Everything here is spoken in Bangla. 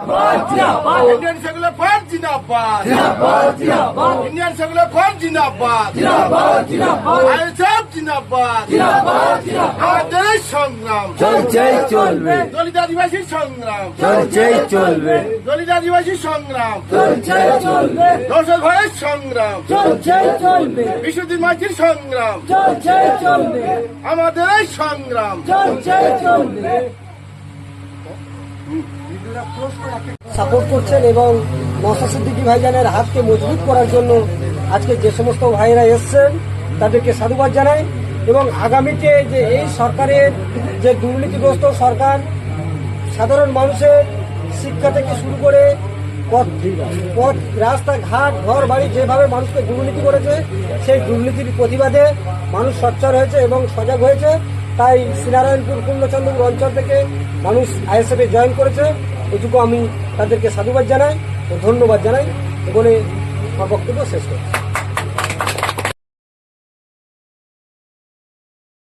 ইন্ডিয়ান সেকুলার ফ্রন্ট জিন্দাবাদ, ইন্ডিয়ান সেকুলার ফ্রন্ট জিন্দাবাদ, আইএসএফ জিন্দাবাদ। আমাদের এই সংগ্রাম চলছেই চলবে, দলিত আদিবাসী সংগ্রাম চলছেই চলবে, দলিত আদিবাসী সংগ্রাম চলছেই চলবে, নৌসাদ ভাইয়ের সংগ্রাম চলছেই চলবে, বিশ্বজিৎ মাঝির সংগ্রাম চলছেই চলবে, আমাদের এই সংগ্রাম চলছেই চলবে। সাপোর্ট করছেন এবং নওশাদ সিদ্দিকী ভাইজানের হাতকে মজবুত করার জন্য আজকে যে সমস্ত ভাইরা এসছেন তাদেরকে সাধুবাদ জানাই এবং আগামীতে যে এই সরকারের যে দুর্নীতিগ্রস্ত সরকার সাধারণ মানুষের শিক্ষা থেকে শুরু করে পথ রাস্তাঘাট ঘর বাড়ি যেভাবে মানুষকে দুর্নীতি করেছে সেই দুর্নীতির প্রতিবাদে মানুষ সোচ্চার হয়েছে এবং সজাগ হয়েছে। তাই শ্রীনারায়ণপুর পূর্ণচন্দ্রপুর অঞ্চল থেকে মানুষ আইএসএফে জয়েন করেছে। এটুকু আমি তাদেরকে সাধুবাদ জানাই ও ধন্যবাদ জানাই বলে আমার বক্তব্য শেষ করছি।